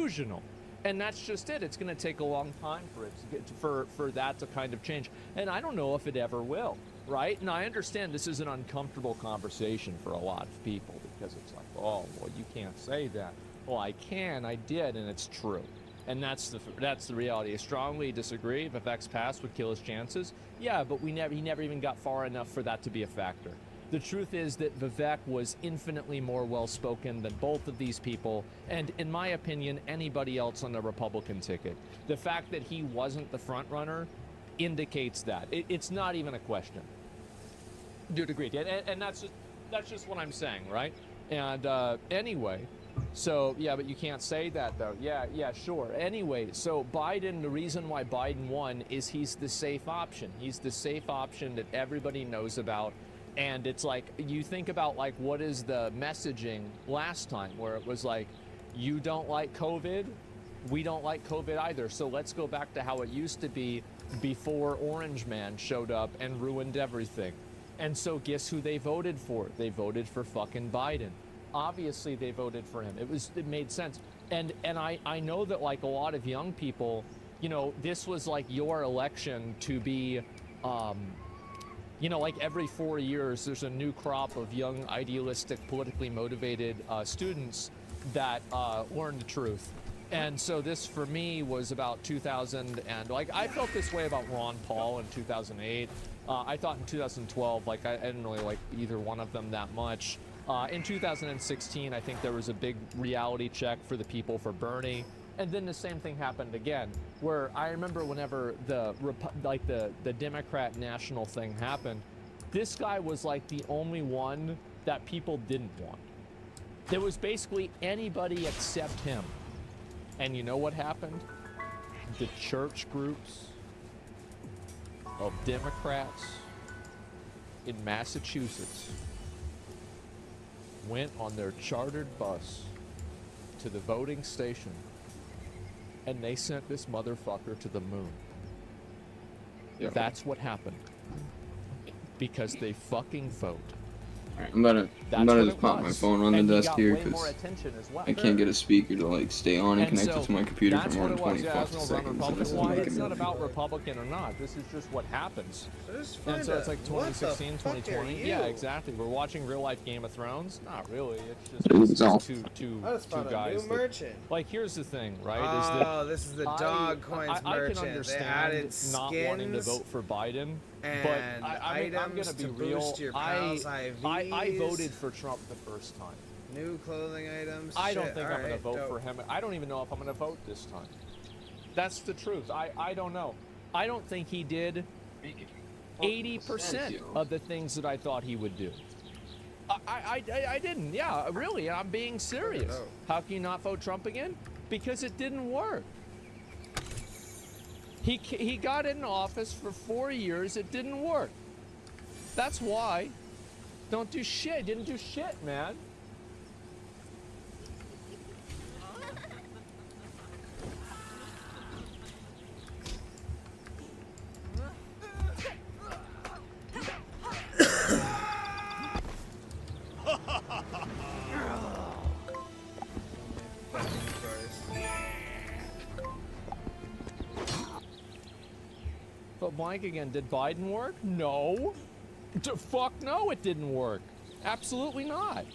delusional. And that's just it. It's going to take a long time for it to get for that to kind of change. And I don't know if it ever will, right? And I understand this is an uncomfortable conversation for a lot of people because it's like, oh, well, you can't say that. Well, I can, I did, and it's true. And that's the reality. I strongly disagree. If Vivek's past would kill his chances, yeah, but he never even got far enough for that to be a factor. The truth is that Vivek was infinitely more well-spoken than both of these people, and in my opinion, anybody else on the Republican ticket. The fact that he wasn't the front runner indicates that. It's not even a question. Dude, agreed. And that's just what I'm saying, right? And anyway, so yeah, but you can't say that though. Yeah, sure. Anyway, so Biden, the reason why Biden won is he's the safe option. He's the safe option that everybody knows about. And it's like, you think about like, what is the messaging last time where it was like, you don't like COVID, we don't like COVID either. So let's go back to how it used to be before Orange Man showed up and ruined everything. And so guess who they voted for? They voted for fucking Biden. Obviously they voted for him. It made sense. And I know that like a lot of young people, you know, this was like your election to be, you know, like every 4 years, there's a new crop of young, idealistic, politically motivated students that learn the truth. And so this, for me, was about 2000, and like I felt this way about Ron Paul in 2008. I thought in 2012, like I didn't really like either one of them that much. In 2016, I think there was a big reality check for the people for Bernie. And then the same thing happened again, where I remember whenever the Democrat national thing happened, this guy was like the only one that people didn't want. There was basically anybody except him. And you know what happened? The church groups of Democrats in Massachusetts went on their chartered bus to the voting station, and they sent this motherfucker to the moon. Yeah. That's what happened. Because they fucking vote. Alright, I'm about to just pop my phone on the desk here because I can't get a speaker to like stay on and connect it to my computer for more than 25 seconds. So this it's not about Republican or not. This is just what happens. And so it's like 2016, 2020. Yeah, exactly. We're watching real life Game of Thrones. Not really. It's just two guys. Like, here's the thing, right? Oh, this is the dog coins merchant. I can understand not wanting to vote for Biden. But I'm gonna be real. I voted for Trump the first time. New clothing items. I don't think I'm gonna vote for him. I don't even know if I'm gonna vote this time. That's the truth. I don't know. I don't think he did 80% of the things that I thought he would do. I didn't. Yeah, really. I'm being serious. How can you not vote Trump again? Because it didn't work. He got in office for 4 years. It didn't work. That's why. Don't do shit. Didn't do shit, man. But blank again, did Biden work? No. Fuck no, it didn't work. Absolutely not.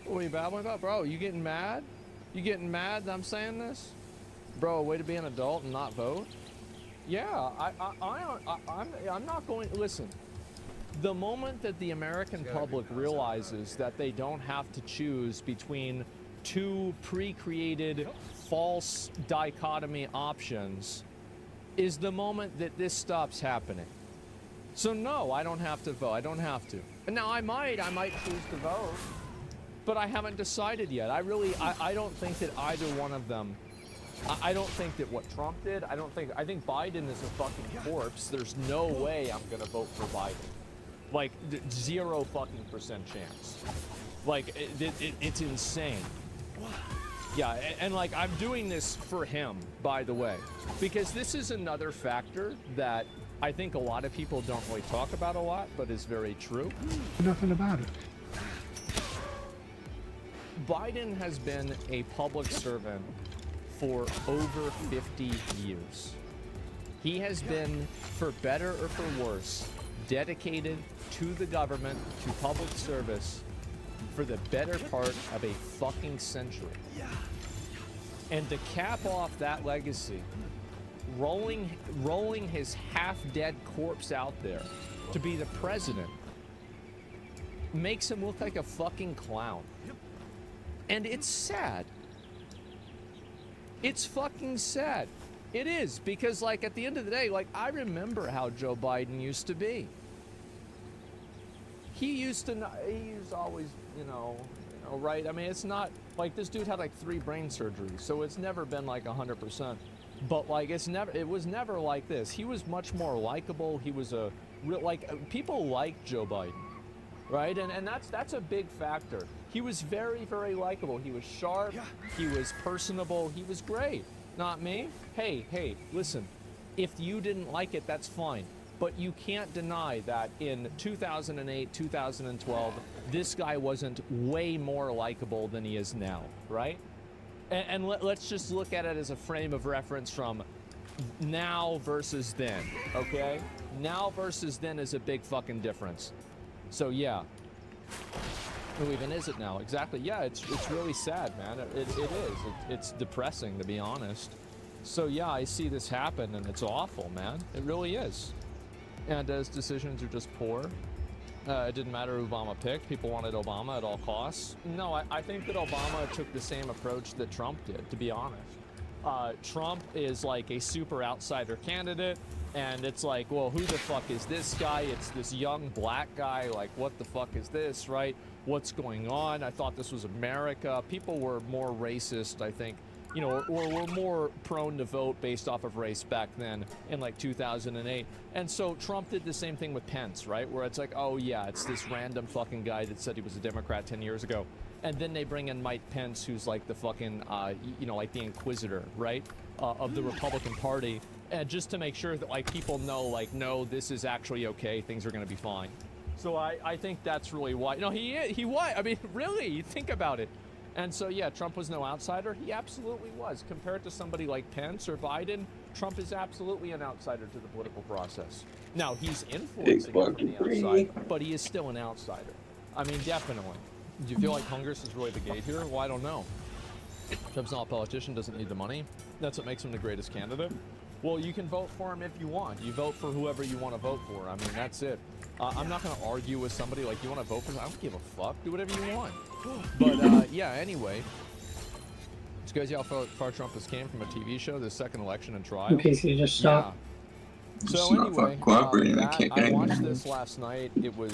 What are you babbling about? Bro, you getting mad? You getting mad that I'm saying this? Bro, way to be an adult and not vote? Yeah, I'm not going, listen. The moment that the American public realizes that they don't have to choose between two pre-created false dichotomy options is the moment that this stops happening. So no, I don't have to vote. I don't have to. And now I might choose to vote, but I haven't decided yet. I don't think that either one of them. I don't think that what Trump did. I think Biden is a fucking corpse. There's no way I'm gonna vote for Biden. Like 0% chance. Like it's insane. Yeah, and like I'm doing this for him, by the way, because this is another factor that I think a lot of people don't really talk about a lot, but is very true. Nothing about it. Biden has been a public servant for over 50 years. He has been, for better or for worse, dedicated to the government, to public service, for the better part of a fucking century. And to cap off that legacy, rolling his half-dead corpse out there to be the president makes him look like a fucking clown. And it's sad. It's fucking sad. It is, because, like, at the end of the day, like, I remember how Joe Biden used to be. He was always, you know, right? I mean, it's not, like, this dude had, like, 3 brain surgeries, so it's never been, like, 100%. But, like, it was never like this. He was much more likable. He was a real, like, people like Joe Biden, right? And that's a big factor. He was very, very likable. He was sharp. He was personable. He was great. Not me. Hey, listen. If you didn't like it, that's fine. But you can't deny that in 2008, 2012, this guy wasn't way more likable than he is now, right? And let's just look at it as a frame of reference from now versus then, okay? Now versus then is a big fucking difference. So yeah. Who even is it now? Exactly. Yeah, it's really sad, man. It is. It's depressing, to be honest. So yeah, I see this happen, and it's awful, man. It really is. And his decisions are just poor. It didn't matter who Obama picked. People wanted Obama at all costs. No, I think that Obama took the same approach that Trump did, to be honest. Trump is like a super outsider candidate, and it's like, well, who the fuck is this guy? It's this young black guy. Like, what the fuck is this, right? What's going on? I thought this was America. People were more racist, I think, you know, or were more prone to vote based off of race back then in like 2008. And so Trump did the same thing with Pence, right? Where it's like, oh yeah, it's this random fucking guy that said he was a Democrat 10 years ago. And then they bring in Mike Pence, who's like the fucking, you know, like the inquisitor, right? Of the Republican Party. And just to make sure that like people know, like, no, this is actually okay. Things are going to be fine. So I think that's really why. No, he was. I mean, really, you think about it. And so, yeah, Trump was no outsider. He absolutely was. Compared to somebody like Pence or Biden, Trump is absolutely an outsider to the political process. Now, he's influencing from the outside, but he is still an outsider. I mean, definitely. Do you feel like Congress is really the gate here? Well, I don't know. Trump's not a politician, doesn't need the money. That's what makes him the greatest candidate. Well, you can vote for him if you want. You vote for whoever you want to vote for. I mean, that's it. I'm not going to argue with somebody like, you want to vote for him? I don't give a fuck. Do whatever you want. But, yeah, anyway. Did you guys see how far Trump has came from a TV show, the second election and trial? Okay, so you just stop. Yeah. So anyway, I watched this last night. It was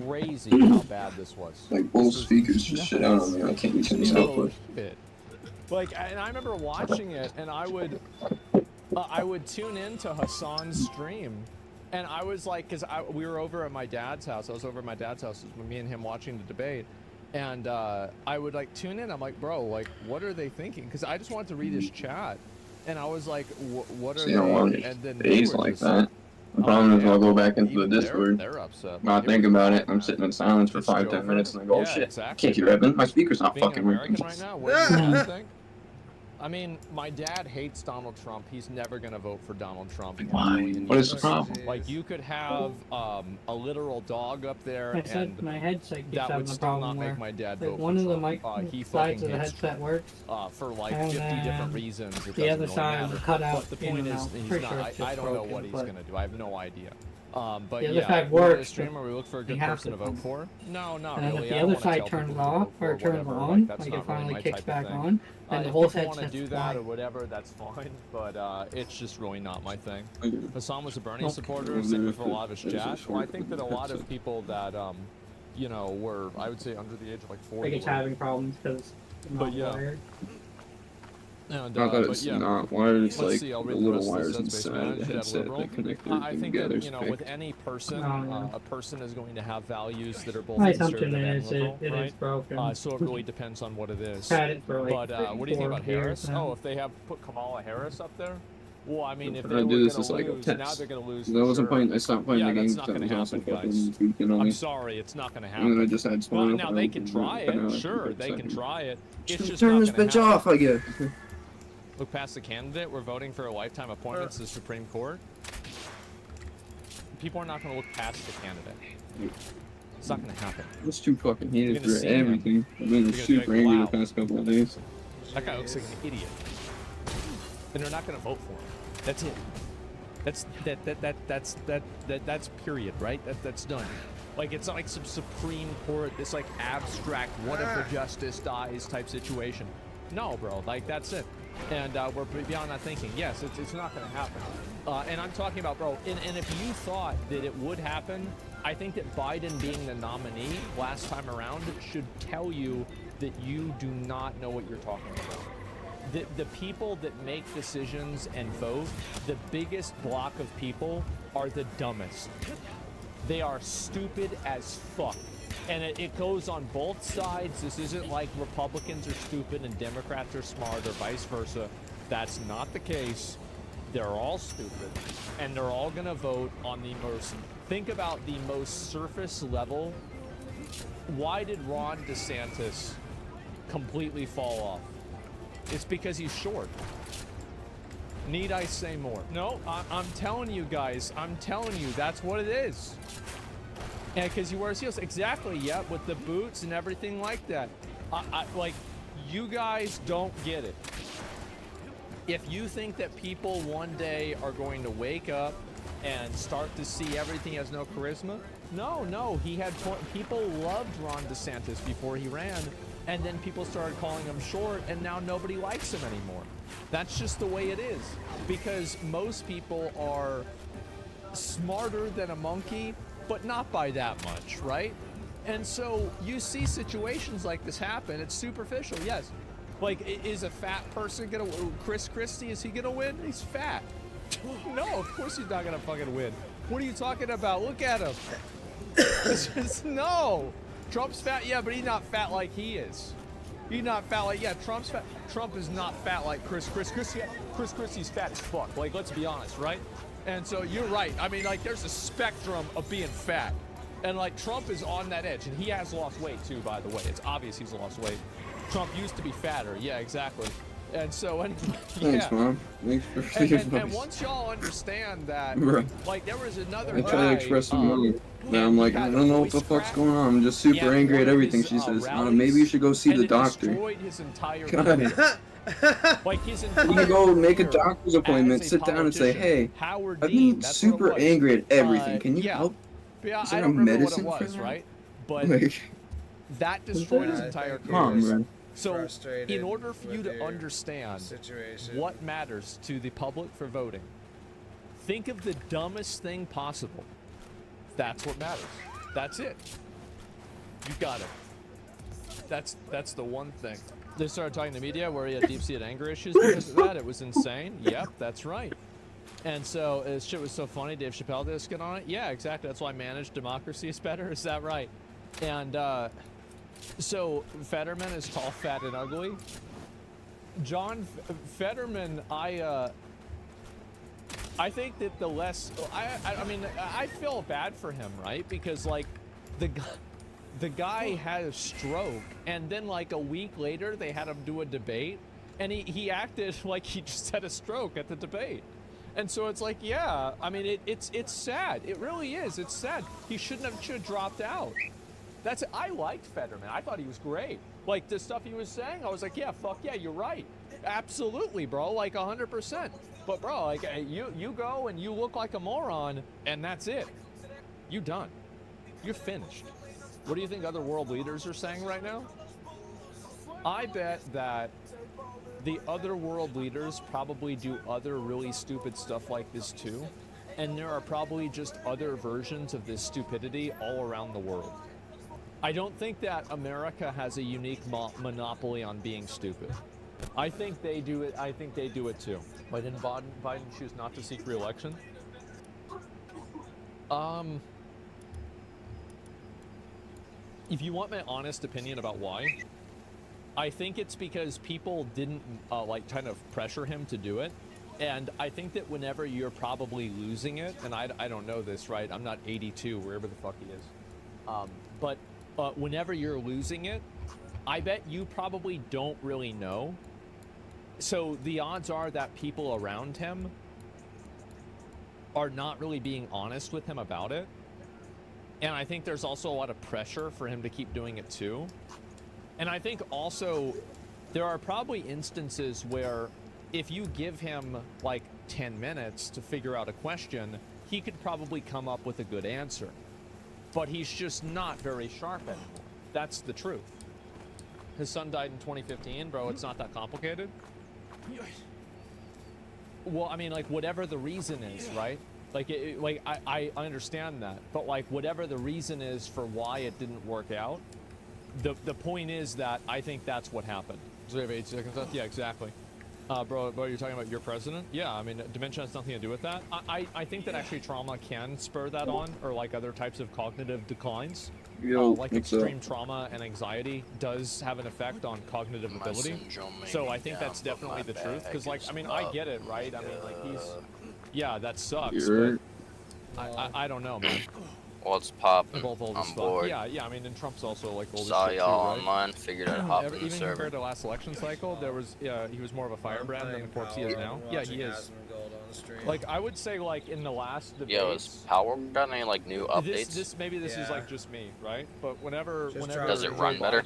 crazy how bad this was. Like, both speakers just shit out on me. I can't use any output. Like, and I remember watching it, and I would tune into Hassan's stream, and I was like, because we were over at my dad's house. I was over at my dad's house with me and him watching the debate, and I would like tune in. I'm like, bro, like, what are they thinking? Because I just wanted to read his chat, and I was like, what are they? And then days like that. The problem is I'll go back into the Discord. They're upset. Not think about it. I'm sitting in silence for 5-10 minutes, and I go, oh shit, can't hear Evan. My speaker's not fucking working. Right now, what do you think? I mean, my dad hates Donald Trump. He's never going to vote for Donald Trump. Why? What is the problem? Like, you could have a literal dog up there, and my headset that would still not make my dad vote one for of the Trump. He sides fucking of the hates headset works. For like 50 different reasons. It the other doesn't side really is cut out. But the point is, he's not. I don't know what he's going to do. I have no idea. But the other yeah, side we're works, a streamer. We look for a good person to vote for. No, not and really. If the other side turns off or turns on, like it finally kicks back on, then the whole headset. If you want to do that or fine. whatever, that's fine. But it's just really not my thing. Hassan was a Bernie supporter, same for a lot of his chat. Well, I think that a lot of people that you know, were, I would say, under the age of like 40. Like it's having problems because but yeah. wired. And, not that it's not wired, it's like see, the little wires inside the headset that connect everything together. That, you know, with any person, a person is going to have values that are both My conservative assumption and is liberal, it right? is broken. So it really depends on what it is. Had it for like But what do you think about Harris? now. Oh, if they have put Kamala Harris up there? Well, I mean, if I they were do this going as to like a lose, test. now they're going to lose. I wasn't playing. I stopped playing the game that's not because going to I was happen, also guys. fucking weekend on I'm me. sorry, it's not going to And then I happen. just had Well, fun. now they can try it. Sure, they can try it. It's just turn not this gonna bitch happen. off, I guess. Look past the candidate. We're voting for a lifetime appointment to the Supreme Court. People are not going to look past the candidate. It's not going to happen. It's too fucking heated for see everything. I've been super angry the past couple of days. That guy looks like an idiot. And they're not going to vote for him. That's it. That's period, right? That's done. Like, it's not like some Supreme Court, this like abstract, what if the justice dies type situation. No, bro, like that's it. And we're beyond that thinking. Yes, it's not going to happen. And I'm talking about, bro, and if you thought that it would happen, I think that Biden being the nominee last time around should tell you that you do not know what you're talking about. The people that make decisions and vote, the biggest block of people are the dumbest. They are stupid as fuck. And it goes on both sides. This isn't like Republicans are stupid and Democrats are smart or vice versa. That's not the case. They're all stupid. And they're all going to vote on the most... Think about the most surface level. Why did Ron DeSantis completely fall off? It's because he's short. Need I say more? No, I'm telling you guys. I'm telling you, that's what it is. And because he wears heels. Exactly, yeah, with the boots and everything like that. Like, you guys don't get it. If you think that people one day are going to wake up and start to see everything has no charisma, no, he had people loved Ron DeSantis before he ran, and then people started calling him short, and now nobody likes him anymore. That's just the way it is, because most people are smarter than a monkey, but not by that much, right? And so you see situations like this happen. It's superficial, yes. Like, is a fat person gonna, Chris Christie, is he gonna win? He's fat. No, of course he's not gonna fucking win. What are you talking about? Look at him. No. Trump's fat, yeah, but he's not fat like he is. He's not fat like, yeah, Trump's fat. Trump is not fat like Chris Christie's fat as fuck. Like, let's be honest, right? And so you're right. I mean, like, there's a spectrum of being fat. And, like, Trump is on that edge. And he has lost weight, too, by the way. It's obvious he's lost weight. Trump used to be fatter. Yeah, exactly. And so, and yeah. Thanks, Mom. Thanks for your advice. And once y'all understand that, Bro. like, there was another I guy. try to express some money. Now I'm like, I don't know what the fuck's going on. I'm just super angry at everything she says. Maybe you should go see the doctor. Destroyed his entire like his entire you go make a doctor's appointment, sit down and say, hey, I've been super angry at everything. Can you help? Yeah, Is there I don't a remember medicine what it was, for that? right? But like, that destroyed his entire career. So, Frustrated in order for you with to your understand situation. what matters to the public for voting, think of the dumbest thing possible. That's what matters. That's it. You got it. That's the one thing. They started talking to the media where he had deep-seated anger issues because of that. It was insane. Yep, that's right. And so this shit was so funny. Dave Chappelle did a skit on it. Yeah, exactly. That's why managed democracy is better. Is that right? And so Fetterman is tall, fat, and ugly. John Fetterman, I think that the less I mean I feel bad for him, right? Because like the guy had a stroke, and then like a week later they had him do a debate, and he acted like he just had a stroke at the debate. And so it's like, yeah, I mean it's sad. It really is. It's sad. He should have dropped out. That's it. I liked Fetterman. I thought he was great. Like the stuff he was saying, I was like, yeah, fuck yeah, you're right. Absolutely, bro. Like 100%. But bro, like you go and you look like a moron, and that's it. You done. You're finished. What do you think other world leaders are saying right now? I bet that the other world leaders probably do other really stupid stuff like this too. And there are probably just other versions of this stupidity all around the world. I don't think that America has a unique monopoly on being stupid. I think they do it. I think they do it too. Why didn't Biden choose not to seek re-election? If you want my honest opinion about why, I think it's because people didn't like kind of pressure him to do it. And I think that whenever you're probably losing it, and I don't know this, right? I'm not 82, wherever the fuck he is. But whenever you're losing it, I bet you probably don't really know. So the odds are that people around him are not really being honest with him about it. And I think there's also a lot of pressure for him to keep doing it too. And I think also there are probably instances where if you give him like 10 minutes to figure out a question, he could probably come up with a good answer. But he's just not very sharp anymore. That's the truth. His son died in 2015, bro. It's not that complicated. Well, I mean, like, whatever the reason is, right? Like, I understand that. But, like, whatever the reason is for why it didn't work out, the point is that I think that's what happened. So we have 8 seconds left? Yeah, exactly. Bro, you're talking about your president? Yeah, I mean, dementia has nothing to do with that. I think that actually trauma can spur that on, or like other types of cognitive declines. Like extreme trauma and anxiety does have an effect on cognitive ability. So I think that's definitely the truth. Because, like, I mean, I get it, right? I mean, like, yeah, that sucks, but I don't know, man. What's poppin'? Both old I'm bored. Yeah, I mean, and Trump's also like old Saw as shit y'all too, right? online, figured I'd hop in the Even server. compared to last election cycle, there was, he was more of a firebrand than the corpse he is now. Yeah, he is. Like, I would say, like, in the last debate. Yo, has Palworld got any, like, new updates? Maybe this is, like, just me, right? But whenever does it run better?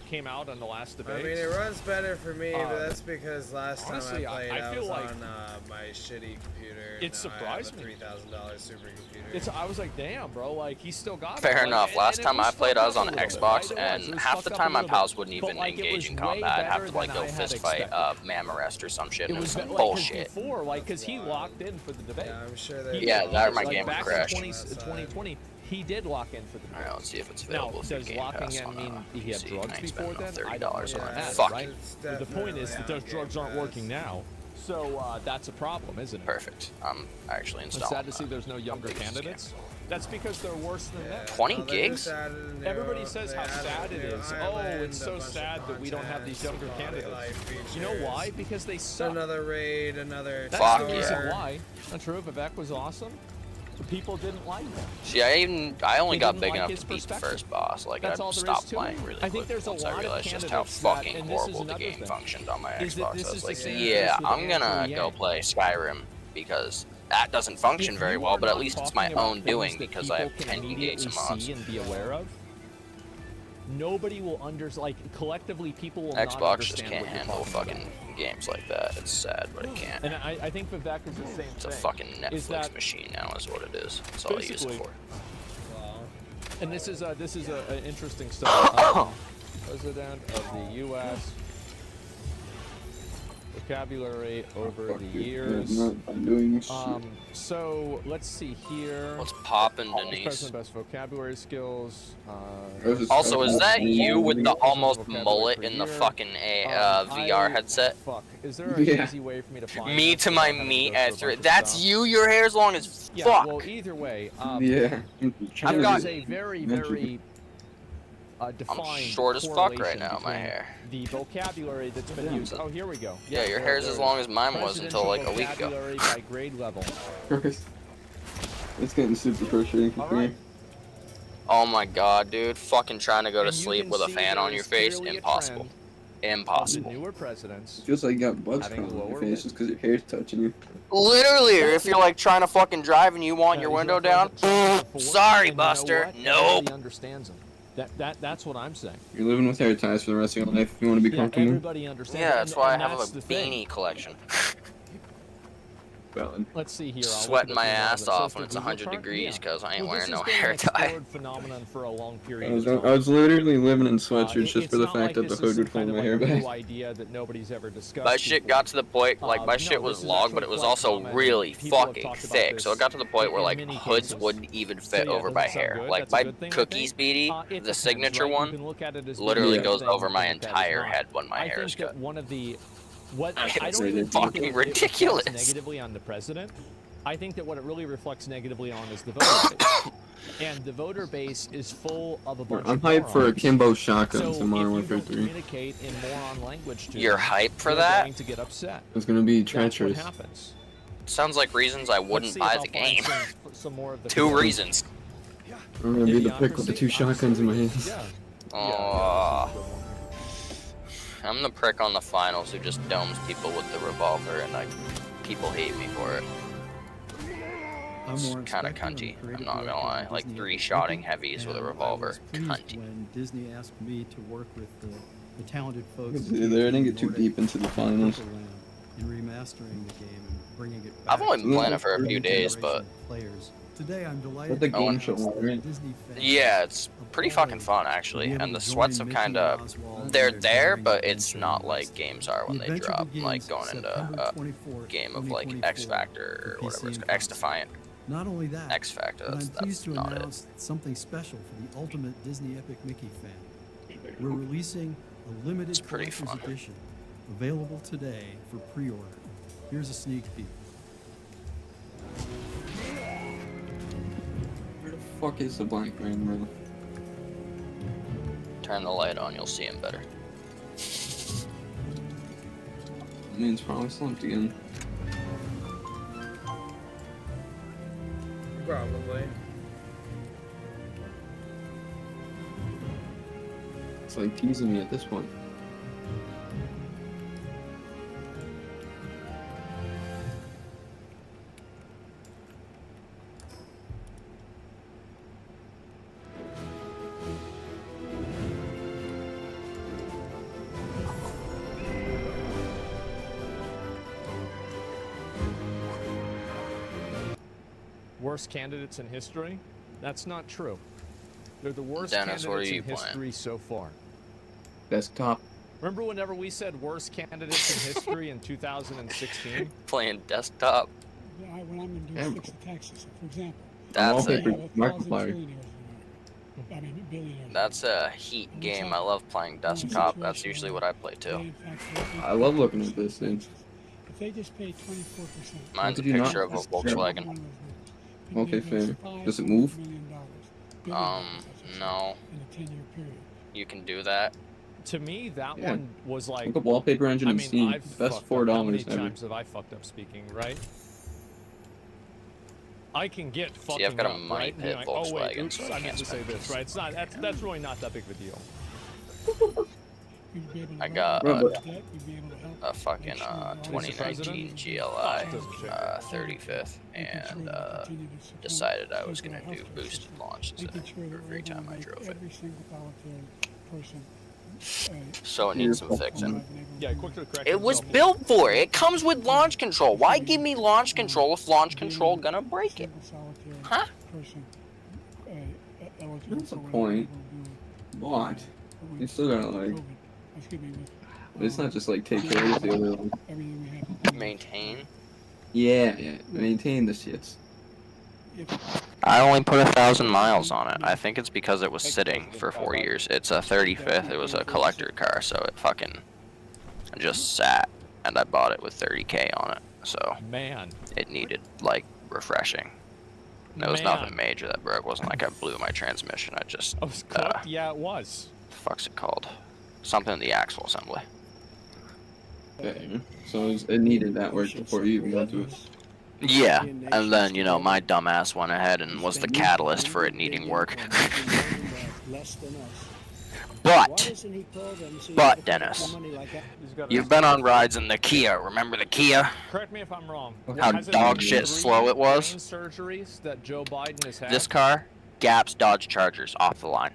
Came out on the last debate. I mean, it runs better for me, but that's because last honestly, time I played, I feel was like on my shitty computer. It surprised me. $3,000 supercomputer. I was like, damn, bro, like he still got it. Fair like, enough. Last time I played, I was on Xbox, bit, and half the time my pals wouldn't even engage in combat. I'd have to like go fist fight Mamorest or some shit. It was some bullshit. Before, like, because he locked in for the debate. Yeah, I'm sure that. Yeah, that my like, game would crash. Back in 2020, he did lock in for the debate. Alright, let's see if it's available. Now, does locking in mean he had drugs before then? $30 on it. Fuck. Right? But the point is that those drugs aren't working now. So that's a problem, isn't it? Perfect. I'm actually installing. It's sad to see there's no younger candidates. That's because they're worse than that. 20 gigs? Everybody says how sad it is. Oh, it's so sad that we don't have these younger candidates. You know why? Because they suck. Another raid, another. Fuck That's the yeah. reason why. Not true. Vivek was awesome. People didn't like him. See, I only got big enough to beat the first boss. Like, I stopped playing really quick once I realized just how fucking horrible the game functioned on my Xbox. I was like, yeah, I'm gonna go play Skyrim because that doesn't function very well, but at least it's my own doing because I have 10 gigs of mods. And be aware of. Nobody will collectively people will Xbox not just understand can't handle fucking games like that. It's sad, but it can't. And I think Vivek is the same thing. It's a fucking Netflix machine now, is what it is. That's all I use it for. And this is an interesting stuff. President of the U.S. vocabulary over the years. I'm doing this So let's see here. What's poppin', Denise? President best vocabulary skills. Also, is that you with the almost mullet in the fucking VR headset? Fuck. Is there an easy way for me to find Me to my meat at 3. That's you? Your hair's long as yeah, fuck. Well, either way. Yeah. I've got a very, very defined. I'm short as fuck right now, my hair. The vocabulary that's been used. Oh, here we go. Yeah, your hair's as long as mine was until like a week ago. By grade level. It's getting super frustrating for me. Oh my god, dude. Fucking trying to go to sleep with a fan on your face? Impossible. Impossible. Newer presidents. It feels like you got bugs coming on your face just because your hair's touching you. Literally, if you're like trying to fucking drive and you want your window down, sorry, Buster. Nope. Understands them. That's what I'm saying. You're living with hair ties for the rest of your life if you want to be comfortable. Everybody understands. Yeah, that's why I have a beanie collection. Valid. Let's see here. Sweating my ass off when it's 100 degrees because I ain't wearing no hair tie. Phenomenon for a long period I was literally living in sweatshirts just for the fact that the hood would hold my hair back. Idea that nobody's ever discussed my shit got to the point, like, my shit was long, but it was also really fucking thick. So it got to the point where, like, hoods wouldn't even fit over my hair. Like, my Cookie Speedy, the signature one, literally goes over my entire head when my hair is cut. I don't even fucking ridiculous. Negatively on the president. I think that what it really reflects negatively on is the voter base. And the voter base is full of a bunch I'm of hyped for Kimbo shotguns so in Modern if you Warfare don't 3. communicate in moron language to You're them, hyped for they're that? going to get upset. It's gonna be treacherous. That's what happens. sounds like reasons I wouldn't buy the game. Some more of the 2 reasons. I'm gonna be the prick with the 2 shotguns in my hands. Yeah. I'm the prick on the finals who just domes people with the revolver, and people hate me for it. It's kind of cunty, I'm not gonna lie. Like 3-shotting heavies with a revolver. Cunty. When Disney asked me to work with the talented folks. I didn't get too deep into the finals. In remastering the game and bringing it back. I've only been playing it for a few days, but today I'm delighted. The game show, right? yeah, it's pretty fucking fun actually. And the sweats have kind of, they're there, but it's not like games are when they drop. Like going into a game of like X Factor or whatever it's called, X Defiant. Not only that, X Factor, but I'm pleased to not announce something special for the ultimate Disney Epic Mickey fan. We're releasing a limited collector's edition, available today for pre-order. Here's a sneak peek. Where the fuck is the blank brain, bro? Turn the light on, you'll see him better. I mean, it's probably slumped again. Probably. It's like teasing me at this point. Worst candidates in history? That's not true. They're the worst Dennis, candidates in history so far. Desktop. Remember whenever we said worst candidates in history in 2016? Playing desktop. When I'm in Texas, for example. That's That's a heat game. I love playing desktop. That's usually what I play too. I love looking at this thing. If they just pay 24%. Mine's a picture of a Volkswagen. Okay, fair. Does it move? No. You can do that. To me, that one was like. Look up Wallpaper Engine and Steam. Best $4 How many ever. times have I fucked up speaking, right? I can get fucking. See, I've got a up, money right? pit Like, Volkswagen, oh wait, oops, so I meant can't to say spend this, right? It's not. That's really not that big of a deal. I got a fucking 2019 GLI 35th, and decided I was gonna do boosted launches every time I drove it. So it needs some fixing. Yeah, quick to correct. It was built for it. It comes with launch control. Why give me launch control if launch control gonna break it? Huh? That's the point. What? You still gotta like. It's not just like take care of the other one. Maintain. Yeah, maintain the shits. I only put 1,000 miles on it. I think it's because it was sitting for 4 years. It's a 35th. It was a collector car, so it fucking just sat, and I bought it with 30K on it. So it needed like refreshing. There was nothing major that broke. It wasn't like I blew my transmission. I just yeah, it was. The fuck's it called? Something in the axle assembly. Okay. So it needed that work before you even got to it. Yeah, and then, you know, my dumbass went ahead and was the catalyst for it needing work. But, Dennis, you've been on rides in the Kia. Remember the Kia? Correct me if I'm wrong. How dog shit slow it was? Surgeries that Joe Biden has had. This car, Gaps Dodge Chargers, off the line.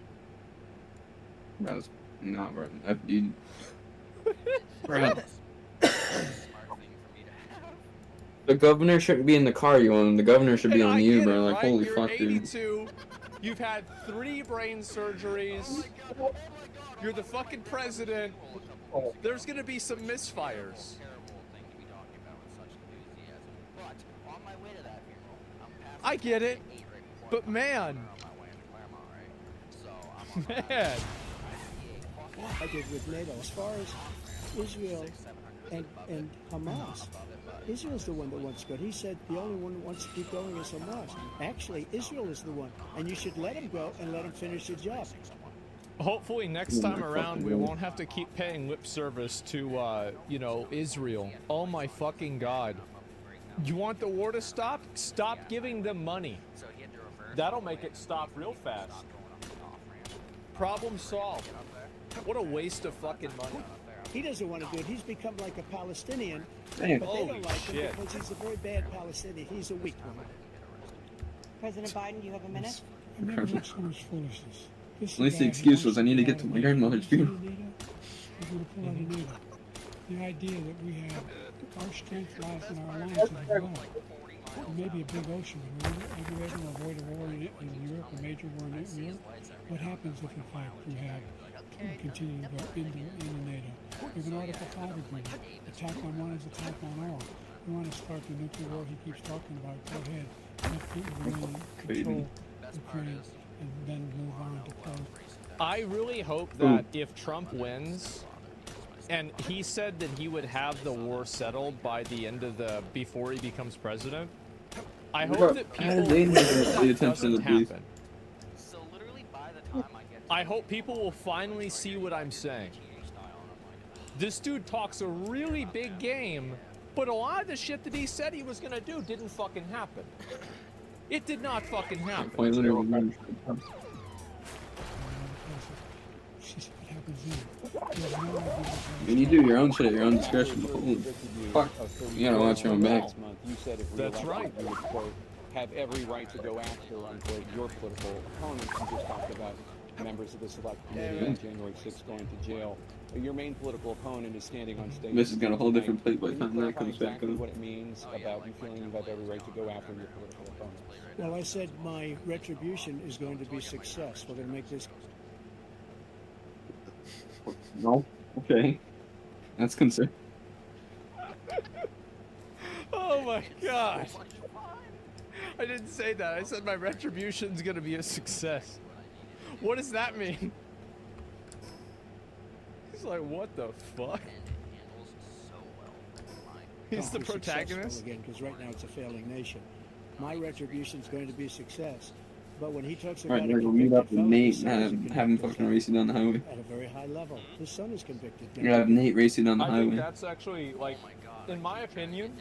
That was not right. The governor shouldn't be in the car you own. The governor should be on you, bro. Like, holy fuck, dude. You've had 3 brain surgeries. You're the fucking president. There's gonna be some misfires. I get it, but man. I did with NATO. As far as Israel and Hamas, Israel's the one that wants to go. He said the only one who wants to keep going is Hamas. Actually, Israel is the one, and you should let him go and let him finish the job. Hopefully next time around we won't have to keep paying lip service to, you know, Israel. Oh my fucking God. You want the war to stop? Stop giving them money. That'll make it stop real fast. Problem solved. What a waste of fucking money. He doesn't want to do it. He's become like a Palestinian, Damn. but they don't like shit. him because he's a very bad Palestinian. He's a weak one. President Biden, do you have a minute? I've never heard so much foolishness. At least the excuse was I need to get to my grandmother's funeral. We're going to pull out a NATO. The idea that we have our strength lies in our alliance of the globe. It may be a big ocean, but we're able to avoid a war in Europe, a major war in Europe. What happens if, in fact, we continue to go into NATO? We have an Article 5 agreement. Attack on one is attack on all. We want to start the nuclear war he keeps talking about. Go ahead. Let Putin really control Ukraine and then move on to Poland. I really hope that if Trump wins, and he said that he would have the war settled by the end of before he becomes president. I hope that people that doesn't happen. I hope people will finally see what I'm saying. This dude talks a really big game, but a lot of the shit that he said he was gonna do didn't fucking happen. It did not fucking happen. When you do your own shit at your own discretion, fuck, you gotta watch your own back. That's right. You would, quote, have every right to go after, unquote, your political opponents. You just talked about members of the select committee on January 6th going to jail. Your main political opponent is standing on stage. This is got a whole different plate by the time that comes back. Exactly what it means about you feeling you have every right to go after your political opponent. Well, I said my retribution is going to be success. We're going to make this. No. Okay. That's concern. Oh my god. I didn't say that. I said my retribution's gonna be a success. What does that mean? He's like, what the fuck? He's the protagonist? Again, because right now it's a failing nation. My retribution is going to be a success. But when he talks about Alright, we're gonna meet up with Nate and have him fucking race you down the highway. At a very high level. His son is convicted. You're gonna have Nate race you down the I highway. think that's actually, like, in my opinion,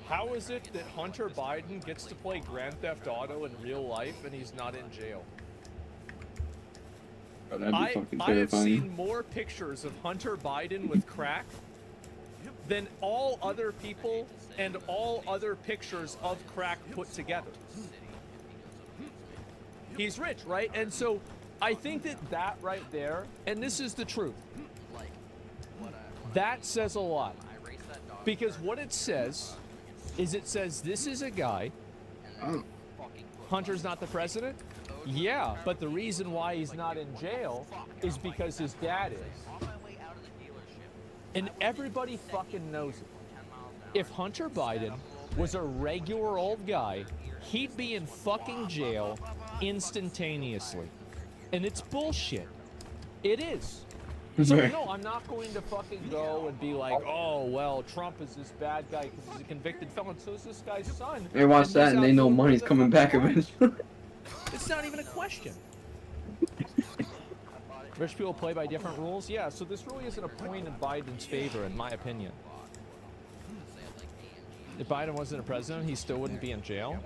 how is it that Hunter Biden gets to play Grand Theft Auto in real life and he's not in jail? Oh, that'd be fucking I have terrifying. seen more pictures of Hunter Biden with crack than all other people and all other pictures of crack put together. He's rich, right? And so I think that right there, and this is the truth, that says a lot. Because what it says is this is a guy. Hunter's not the president? Yeah, but the reason why he's not in jail is because his dad is. And everybody fucking knows it. If Hunter Biden was a regular old guy, he'd be in fucking jail instantaneously. And it's bullshit. It is. So no, I'm not going to fucking go and be like, oh, well, Trump is this bad guy because he's a convicted felon. So is this guy's son. They watch that and they know money's coming back eventually. It's not even a question. Rich people play by different rules? Yeah, so this really isn't a point in Biden's favor, in my opinion. If Biden wasn't a president, he still wouldn't be in jail.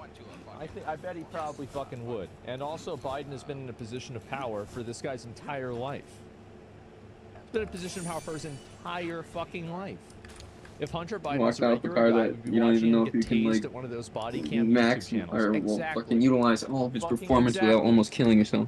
I bet he probably fucking would. And also, Biden has been in a position of power for this guy's entire life. He's been in a position of power for his entire fucking life. If Hunter Biden was a regular guy, would be watching him get tased at one of those body cam YouTube channels. Or Exactly. fucking utilize all of his performance without almost killing yourself.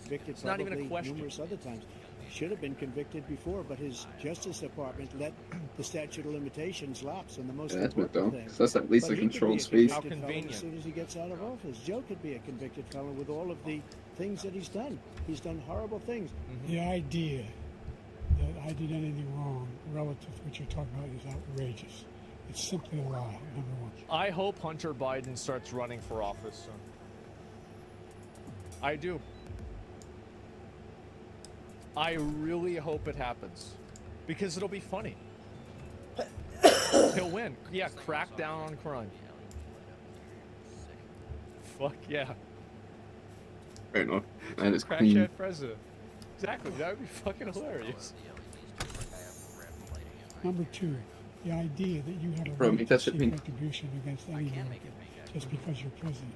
Convicted It's not even a question. numerous other times. Should have been convicted before, but his Justice Department let the statute of limitations lapse on the most Yeah, that's it though. important thing. 'Cause that's at least But a he could be controlled space. How convicted felon convenient. as soon as he gets out of office. Joe could be a convicted felon with all of the things that he's done. He's done horrible things. The idea that I did anything wrong relative to what you're talking about is outrageous. It's simply a lie, number one. I hope Hunter Biden starts running for office soon. I do. I really hope it happens. Because it'll be funny. He'll win. Yeah, crack down on crime. Fuck yeah. Fair enough. That is clean. Crackhead president. Exactly, that would be fucking hilarious. Number two, the idea that you have a Bro, right make to that shit seek pink. retribution against any American just because you're president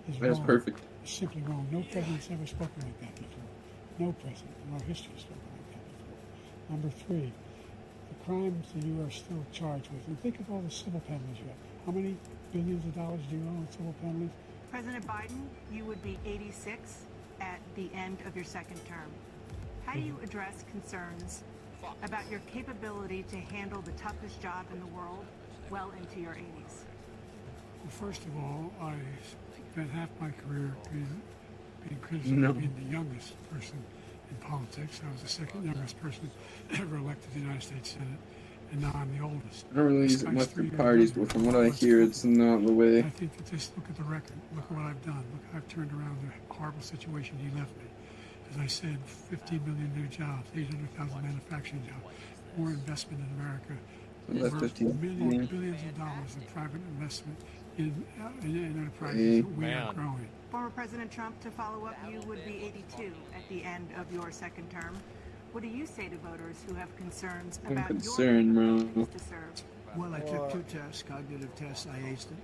is That's wrong. perfect. It's simply wrong. No president's ever spoken like that before. No president in our history has spoken like that before. Number three, the crimes that you are still charged with. And think of all the civil penalties you have. How many billions of dollars do you owe in civil penalties? President Biden, you would be 86 at the end of your second term. How do you address concerns about your capability to handle the toughest job in the world well into your 80s? Well, first of all, I spent half my career being criticized No. for being the youngest person in politics. I was the second youngest person ever elected to the United States Senate, and now I'm the oldest. I don't really This use it guy's much 3 for years parties, younger. but from what I Let's hear, go. it's not the way. I think that just look at the record. Look at what I've done. Look, I've turned around the horrible situation he left me. As I said, 15 million new jobs, 800,000 manufacturing jobs, more investment in America, That's over 15 million. billions of dollars in private investment in enterprises Hey. that we are growing. Former President Trump, to follow up, you would be 82 at the end of your second term. What do you say to voters who have concerns I'm about concerned, your bro. capabilities to serve? Well, I took 2 tests, cognitive tests. I aced it,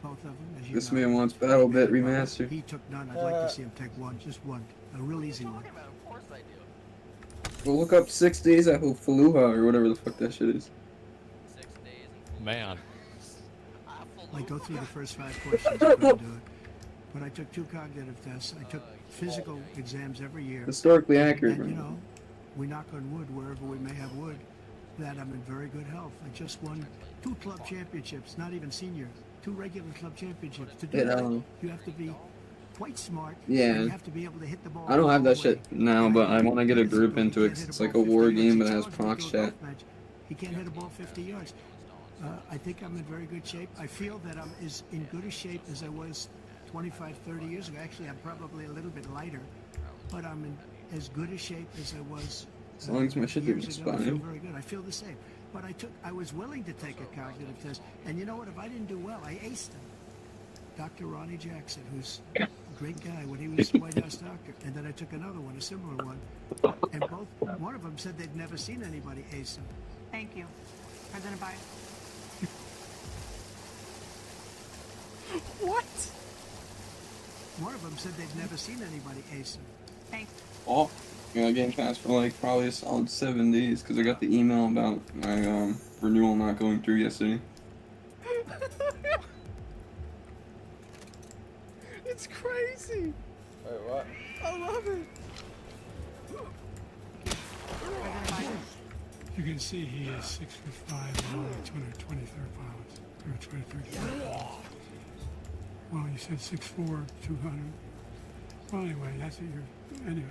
both of them. As you This know. man wants Battle Bet remastered. He took none. I'd like to see him take one, just one, a real easy one. Well, look up 6 Days at Fallujah or whatever the fuck that shit is. Man. Like go through the first 5 questions. I couldn't do it. But I took 2 cognitive tests. I took physical exams every year. Historically accurate, And, you bro. know, we knock on wood wherever we may have wood, that I'm in very good health. I just won 2 club championships, not even senior, 2 regular club championships. To do Yeah, that, you have to be quite smart. Yeah. And you have to be able to hit the ball. I don't have all that the shit way. now, but I want to get a Physical, group he into can't it. hit It's a like a ball 50 war yards. game, but He it has challenged me to prox do a chat. golf match. He can't hit a ball 50 yards. I think I'm in very good shape. I feel that I'm as in good a shape as I was 25, 30 years ago. Actually, I'm probably a little bit lighter, but I'm in as good a shape as I was As long as my shit didn't years ago. I feel expire. very good. I feel the same. But I was willing to take a cognitive test, and you know what? If I didn't do well, I aced him. Dr. Ronnie Jackson, who's a great guy when he was the White House doctor, and then I took another one, a similar one, and one of them said they'd never seen anybody ace him. Thank you. President Biden. What? One of them said they'd never seen anybody ace him. Thank Oh, yeah, Game Pass for like probably a solid 7 days because I got the email about my renewal not going through yesterday. It's crazy. Wait, what? I love it. President Biden. You can see he is 6'5" and only 223 pounds. 223 pounds. Well, you said 6'4", 200. Well, anyway, that's it. Anyway.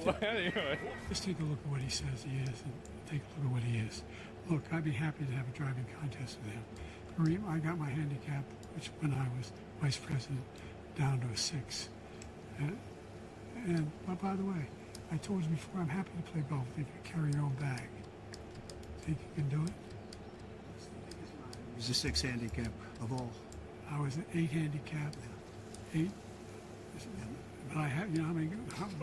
Well, anyway. Just take a look at what he says he is, and take a look at what he is. Look, I'd be happy to have a driving contest with him. I got my handicap, which when I was vice president, down to a 6. But by the way, I told you before, I'm happy to play golf if you carry your own bag. Think you can do it? He's a 6 handicap of all. I was an 8 handicap. 8. But I have, you know,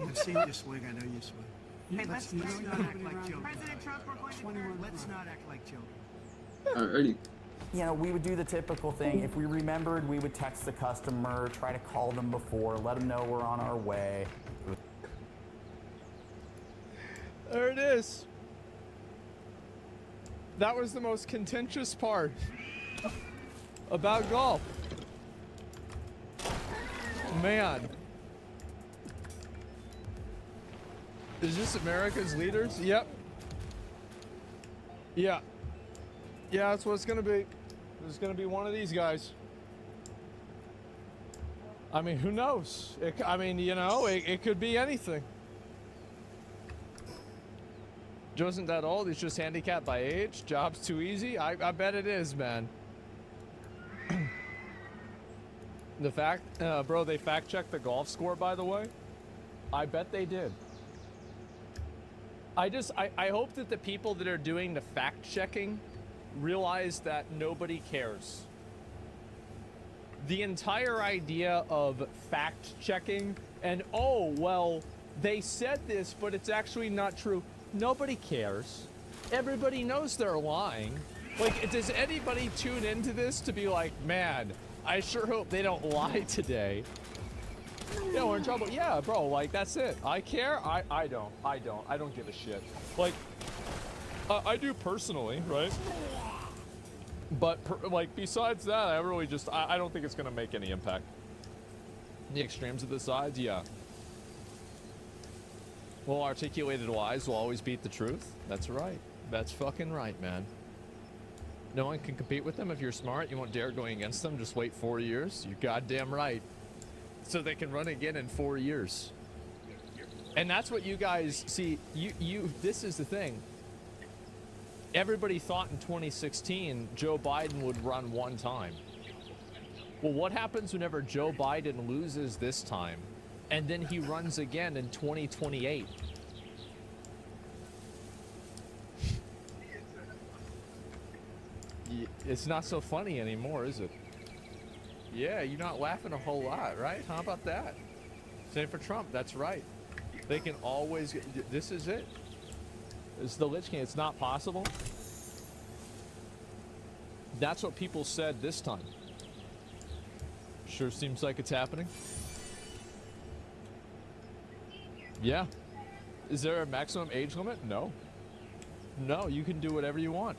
I've seen you swing. I know you swing. Yeah, Hey, let's, let's you know, not you act know, like children. President Trump, we're going to Let's not act like children. Alrighty. You know, we would do the typical thing. If we remembered, we would text the customer, try to call them before, let them know we're on our way. There it is. That was the most contentious part about golf. Man. Is this America's leaders? Yep. Yeah. Yeah, that's what it's gonna be. It's gonna be one of these guys. I mean, who knows? I mean, you know, it could be anything. Joe isn't that old. He's just handicapped by age. Job's too easy. I bet it is, man. The fact, bro, they fact checked the golf score, by the way. I bet they did. I hope that the people that are doing the fact checking realize that nobody cares. The entire idea of fact checking and, oh, well, they said this, but it's actually not true. Nobody cares. everybody knows they're lying. Like, does anybody tune into this to be like, man, I sure hope they don't lie today? Yeah, we're in trouble. Yeah, bro, like, that's it. I care? I don't give a shit. Like, I do personally, right? But, like, besides that, I really just, I don't think it's going to make any impact. The extremes of the sides, yeah. Well, articulated lies will always beat the truth. That's right. That's fucking right, man. No one can compete with them. If you're smart, you won't dare going against them. Just wait 4 years. You're goddamn right. So they can run again in 4 years. And that's what you guys see. This is the thing. Everybody thought in 2016 Joe Biden would run one time. Well, what happens whenever Joe Biden loses this time and then he runs again in 2028? It's not so funny anymore, is it? Yeah, you're not laughing a whole lot, right? How about that? Same for Trump. That's right. They can always get, this is it. It's the Lich King. It's not possible. That's what people said this time. Sure seems like it's happening. Yeah. Is there a maximum age limit? No. No, you can do whatever you want.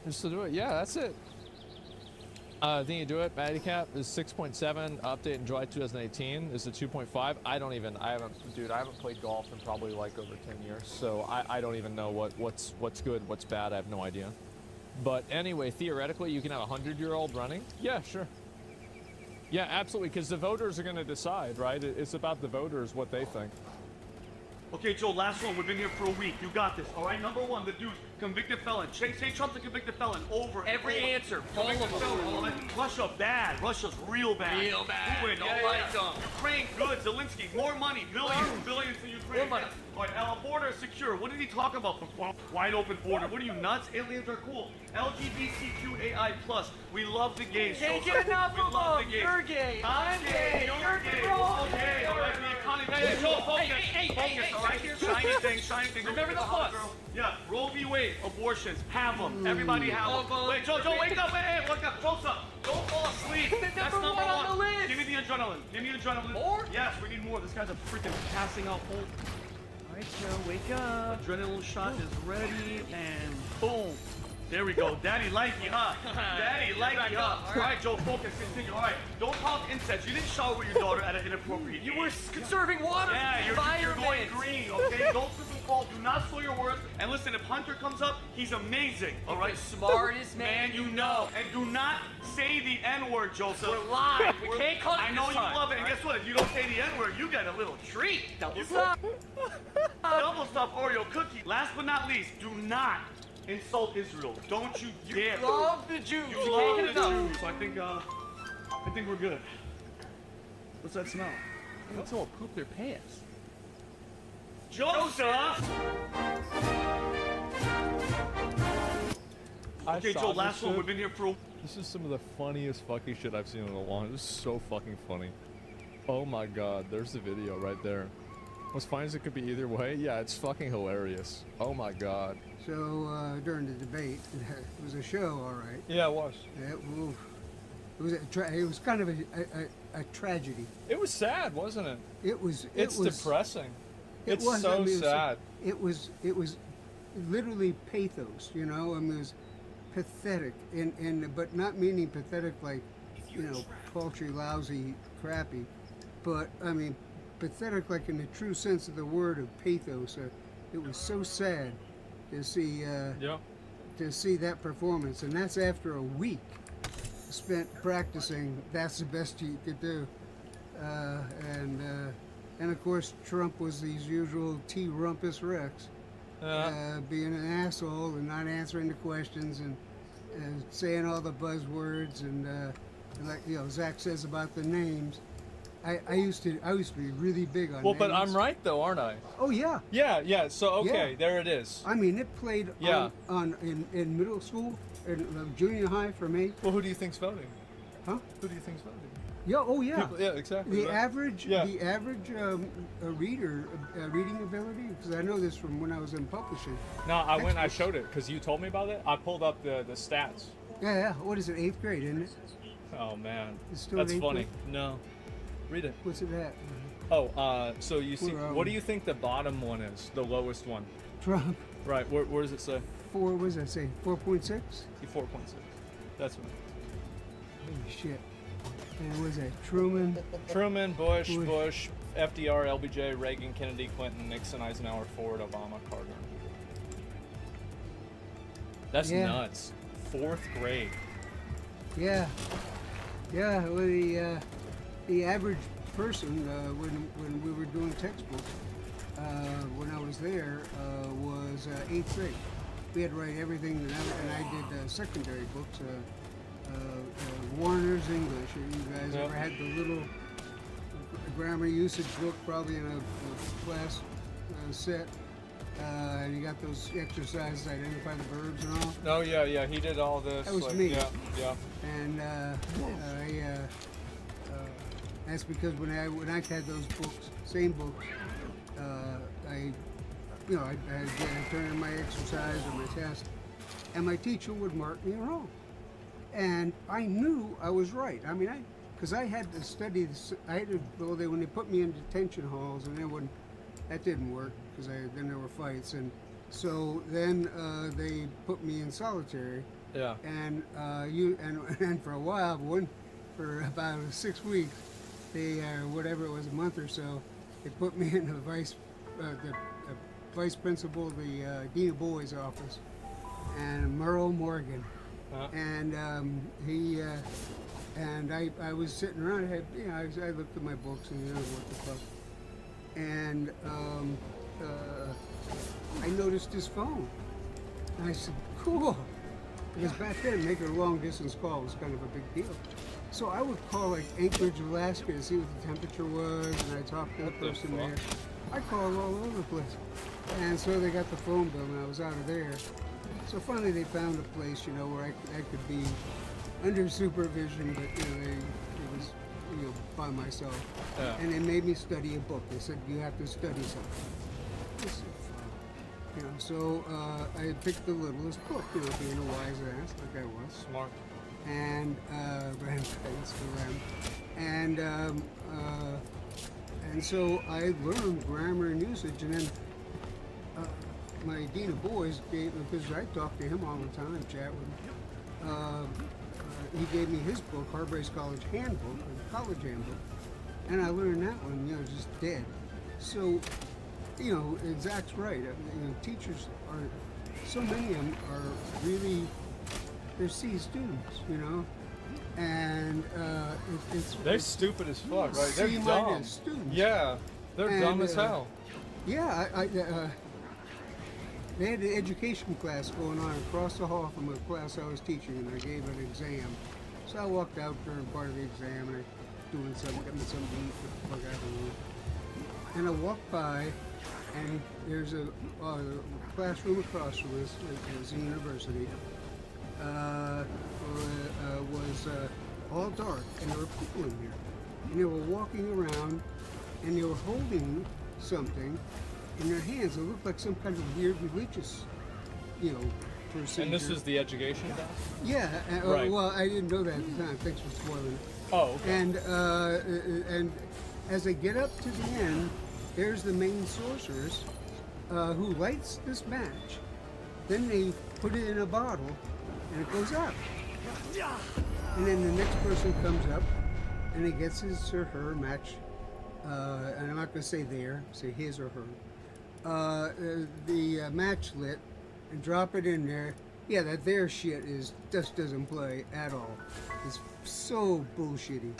Just to do it. Yeah, that's it. I think you do it. Madcap is 6.7. Update in July 2018 is a 2.5. I haven't played golf in probably like over 10 years, so I don't even know what's good, what's bad. I have no idea. But anyway, theoretically, you can have a 100-year-old running. Yeah, sure. Yeah, absolutely, because the voters are going to decide, right? It's about the voters, what they think. Okay, Joe, last one. We've been here for a week. You got this. All right, number one, the dude, convicted felon. Say Trump's a convicted felon. Over. Every answer. All of them. Russia, bad. Russia's real bad. Real bad. Who don't like them. Ukraine, good. Zelensky, more money. Billions to Ukraine. More money. All right, our border is secure. What did he talk about? Wide open border. What are you, nuts? Aliens are cool. LGBTQAI+. We love the gays. Can't get enough of them. You're gay. I'm gay. You're gay. Okay, all right. The economy. Hey, Joe, focus. Focus, all right? Shiny thing. Remember the plus. Yeah, Roe v. Wade, abortions, have them. Everybody have them. Wait, Joe, wake up. Hey, wake up. Close up. Don't fall asleep. That's number one on the list. Give me the adrenaline. More? Yes, we need more. This guy's a freaking passing out full. All right, Joe, wake up. Adrenaline shot is ready, and boom. There we go. Daddy like you, huh? Daddy like you, huh? All right, Joe, focus, continue. All right, don't talk incest. You didn't shower with your daughter at an inappropriate age. You were conserving water. Yeah, you're going green, okay? Don't slip and fall. Do not slow your words. And listen, if Hunter comes up, he's amazing, all right? The smartest man you know. And do not say the N-word, Joseph. We're live. We can't cut it. I know you love it. And guess what? If you don't say the N-word, you get a little treat. Double stuff. Double stuffed Oreo cookie. Last but not least, do not insult Israel. Don't you dare. You love the Jews. You love the Jews. So I think we're good. What's that smell? Let's all poop their pants. Joseph! Okay, Joe, last one. We've been here for a... This is some of the funniest fucking shit I've seen in a long time. This is so fucking funny. Oh my god, there's the video right there. What's fine as it could be either way? Yeah, it's fucking hilarious. Oh my god. So, during the debate, it was a show, all right. Yeah, it was. It was kind of a tragedy. It was sad, wasn't it? It's depressing. It's so sad. It was literally pathos, you know. I mean, it was pathetic, but not meaning pathetic like, you know, paltry, lousy, crappy, but I mean pathetic like in the true sense of the word of pathos. It was so sad to see that performance, and that's after a week spent practicing. That's the best you could do, and of course Trump was his usual T-Rumpus Rex, being an asshole and not answering the questions and saying all the buzzwords and like, you know, Zach says about the names. I used to be really big on names. But I'm right though, aren't I? Oh yeah. Yeah. So okay, there it is. I mean, it played in middle school and junior high for me. Well, who do you think's voting? Huh? Who do you think's voting? Yeah. Oh, yeah. People, yeah, exactly. The average, reader reading ability. Because I know this from when I was in publishing. No, I showed it because you told me about it. I pulled up the stats. Yeah. What is it? 8th grade, isn't it? Oh man, it's that's funny. No, read it. What's it at? Oh, so you see, what do you think the bottom one is? The lowest one. Trump. Right. Where does it say? What does that say? 4.6. 4.6. That's right. Holy shit. And what is that? Truman, Bush, FDR, LBJ, Reagan, Kennedy, Clinton, Nixon, Eisenhower, Ford, Obama, Carter. That's nuts. 4th grade. Yeah. Well, the average person when we were doing textbooks when I was there was 8th grade. We had to write everything, and I did secondary books. Warner's English. You guys ever had the little grammar usage book, probably in a class set? And you got those exercises, identify the verbs and all. Oh yeah, he did all this. That was me. Yeah. And that's because when I had those books, same books, I turned in my exercise or my test, and my teacher would mark me wrong. And I knew I was right. I mean, because I had to study this. I had to. Well, when they put me in detention halls, and that didn't work because then there were fights, and so then they put me in solitary. Yeah. And and for a while, for about 6 weeks, they whatever it was, a month or so, they put me in the vice principal, the dean of boys' office, and Merle Morgan. And I was sitting around. I looked at my books and what the fuck. And I noticed his phone. And I said, cool. Because back then, making a long distance call was kind of a big deal. So I would call like Anchorage, Alaska to see what the temperature was, and I talked to the person there. I called all over the place. And so they got the phone bill, and I was out of there. So finally they found a place, where I could be under supervision, but it was by myself. Yeah. And they made me study a book. They said you have to study something. So I picked the littlest book, being a wise ass like I was. Smart. And and so I learned grammar and usage, and then my dean of boys because I talked to him all the time, chat with him. He gave me his book, Harbrace College Handbook, the college handbook, and I learned that one, just dead. So, Zach's right. Teachers so many of them are really, they're C students, and they're stupid as fuck, right? They're dumb. Students. Yeah, they're dumb as hell. Yeah, they had an education class going on across the hall from a class I was teaching, and I gave an exam. So I walked out during part of the exam, and I doing something, getting something to eat, what the fuck I don't know. And I walked by, and there's a classroom across from us, it was a university, was all dark, and there were people in here. And they were walking around, and they were holding something in their hands. It looked like some kind of weird religious, procedure. And this is the education class? Yeah. Right. Well, I didn't know that at the time. Thanks for spoiling it. Oh, okay. And as they get up to the end, there's the main sorceress who lights this match. Then they put it in a bottle, and it goes up. And then the next person comes up, and he gets his or her match. And I'm not going to say say his or her. The match lit, and drop it in there. Yeah, that their shit just doesn't play at all. It's so bullshitty.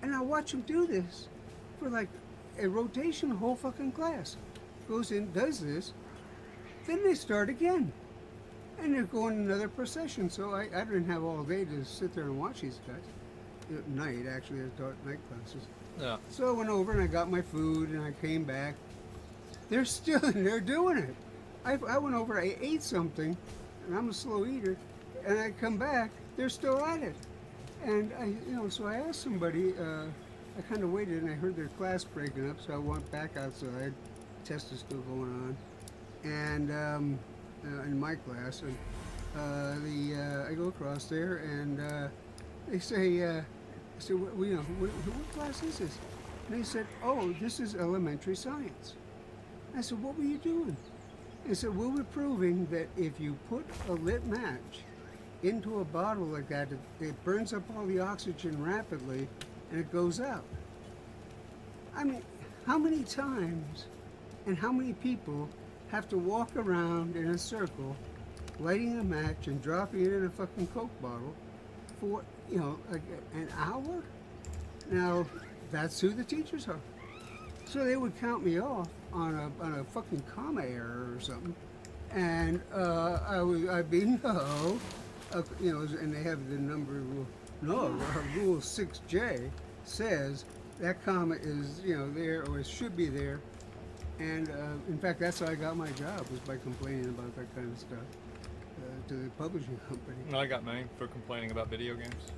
And I watch them do this for like a rotation, the whole fucking class. Goes in, does this, then they start again. And they're going another procession, so I didn't have all day to sit there and watch these guys. At night, actually, I taught night classes. Yeah. So I went over and I got my food and I came back. They're still in there doing it. I went over, I ate something, and I'm a slow eater, and I come back, they're still at it. And so I asked somebody. I kind of waited, and I heard their class breaking up, so I went back outside. Test is still going on, and in my class, and I go across there, and they say, I said, what class is this? And they said, oh, this is elementary science. I said, what were you doing? They said, well, we're proving that if you put a lit match into a bottle like that, it burns up all the oxygen rapidly, and it goes out. I mean, how many times and how many people have to walk around in a circle, lighting a match and dropping it in a fucking Coke bottle for, like an hour? Now, that's who the teachers are. So they would count me off on a fucking comma error or something, and I'd be no, and they have the number rule. No, rule 6J says that comma is there, or it should be there, and in fact that's how I got my job, was by complaining about that kind of stuff to the publishing company. I got mine for complaining about video games.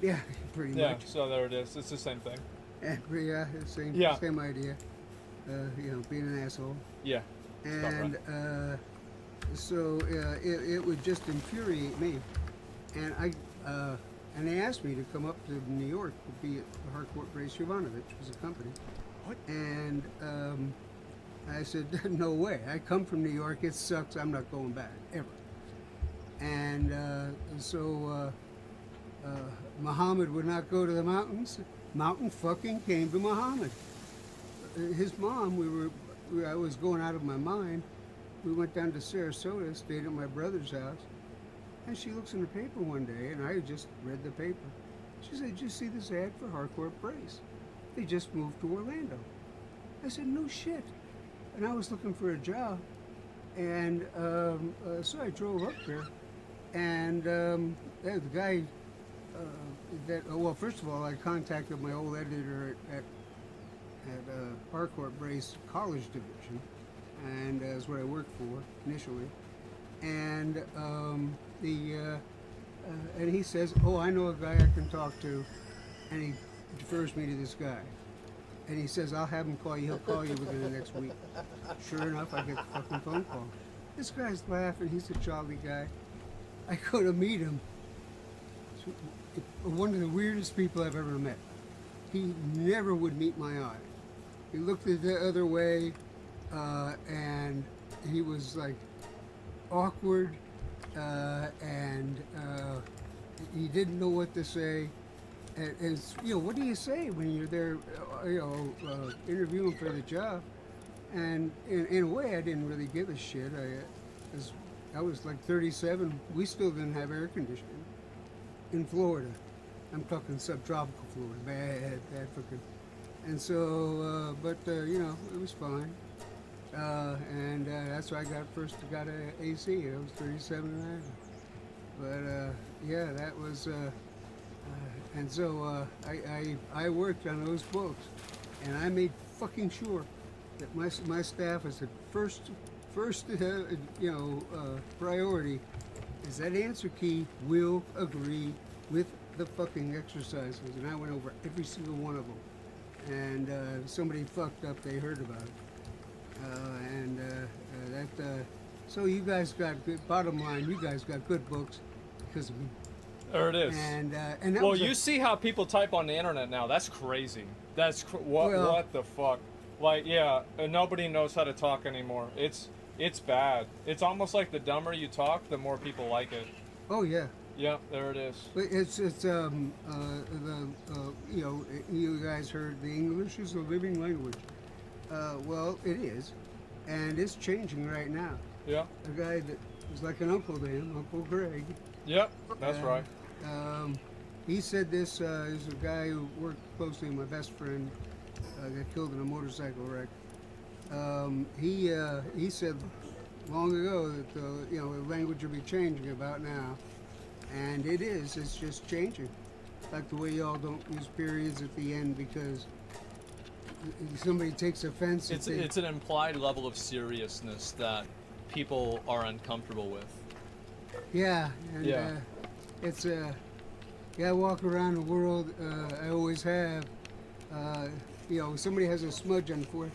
Yeah, pretty much. Yeah, so there it is. It's the same thing. Yeah, same idea. Being an asshole. Yeah. And so it would just infuriate me, and they asked me to come up to New York to be at the Harcourt Brace Jovanovich, was a company. What? And I said, no way. I come from New York. It sucks. I'm not going back ever. And so Muhammad would not go to the mountains. Mountain fucking came to Muhammad. His mom, I was going out of my mind. We went down to Sarasota, stayed at my brother's house, and she looks in the paper one day, and I just read the paper. She said, did you see this ad for Harcourt Brace? They just moved to Orlando. I said, no shit. And I was looking for a job, and so I drove up there, and the guy, well, first of all, I contacted my old editor at Harcourt Brace College Division, and that's what I worked for initially. And and he says, "Oh, I know a guy I can talk to," and he refers me to this guy. And he says, "I'll have him call you. He'll call you within the next week." Sure enough, I get the fucking phone call. This guy's laughing. He's a jolly guy. I go to meet him. One of the weirdest people I've ever met. He never would meet my eye. He looked the other way, and he was like awkward, and he didn't know what to say. And what do you say when you're there, interviewing for the job? And in a way, I didn't really give a shit. I was like 37. We still didn't have air conditioning in Florida. I'm talking subtropical Florida, bad fucking. And so, it was fine. And that's why I got an AC. I was 37 then. But yeah, that was. And so I worked on those books, and I made fucking sure that my staff was the first priority is that answer key will agree with the fucking exercises, and I went over every single one of them. And if somebody fucked up, they heard about it. So you guys got good. Bottom line, you guys got good books because of me. There it is. And well, you see how people type on the internet now. That's crazy. That's what the fuck? Like, yeah, nobody knows how to talk anymore. It's bad. It's almost like the dumber you talk, the more people like it. Oh yeah. Yeah, there it is. It's you guys heard the English is a living language. Well, it is, and it's changing right now. Yeah. A guy that was like an uncle to him, Uncle Greg. Yep, that's right. He said this is a guy who worked closely with my best friend, got killed in a motorcycle wreck. He said long ago that the language will be changing about now, and it is. It's just changing, like the way y'all don't use periods at the end because somebody takes offense. It's an implied level of seriousness that people are uncomfortable with. Yeah, and yeah. It's Yeah, I walk around the world. I always have. You know, somebody has a smudge on the forehead.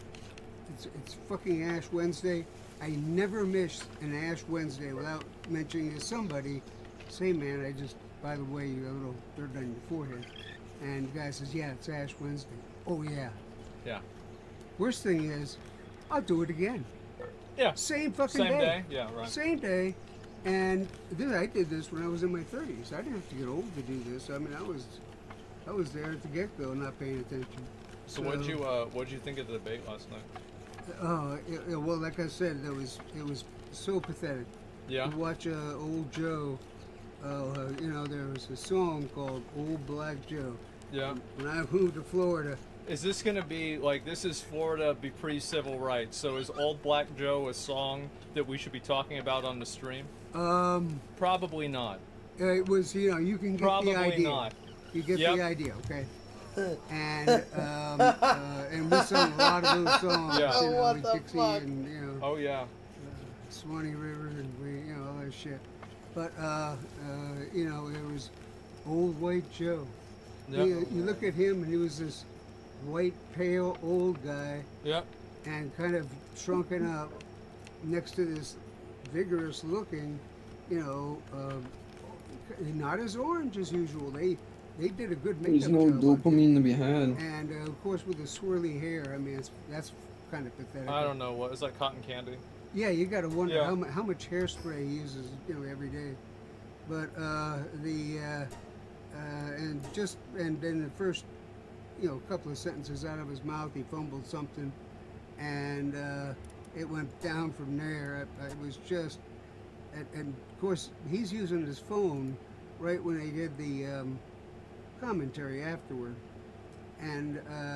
It's fucking Ash Wednesday. I never miss an Ash Wednesday without mentioning to somebody, say, man, I just, by the way, you have a little dirt on your forehead. And the guy says, yeah, it's Ash Wednesday. Oh, yeah. Yeah. Worst thing is, I'll do it again. Yeah. Same fucking Same day? Yeah, right. Same day. And I did this when I was in my 30s. I didn't have to get old to do this. I mean, I was there at the get-go, not paying attention. So what'd you think of the debate last night? Well, like I said, it was so pathetic. Yeah. To watch old Joe. You know, there was a song called "Old Black Joe." Yeah. When I moved to Florida. Is this gonna be like, this is Florida be pre-civil rights? So is Old Black Joe a song that we should be talking about on the stream? Probably not. It was, you know, you can get Probably the idea. not. You get the idea, okay? And we sung a lot of those songs. Yeah. You know, with Dixie and, you know. Oh yeah. Swanee River and you know, all that shit. But you know, there was Old White Joe. Yep. You look at him, and he was this white, pale, old guy. Yep. And kind of shrunken up next to this vigorous looking, you know, not as orange as usual. They did a good makeup There's no job dopamine to be had. And of course with the swirly hair, I mean, that's kind of pathetic. I don't know, what is that, cotton candy? Yeah, you got to wonder Yeah. how much hairspray he uses, you know, every day. But and then the first, you know, couple of sentences out of his mouth, he fumbled something, and it went down from there. It was just, and of course he's using his phone right when they did the commentary afterward, and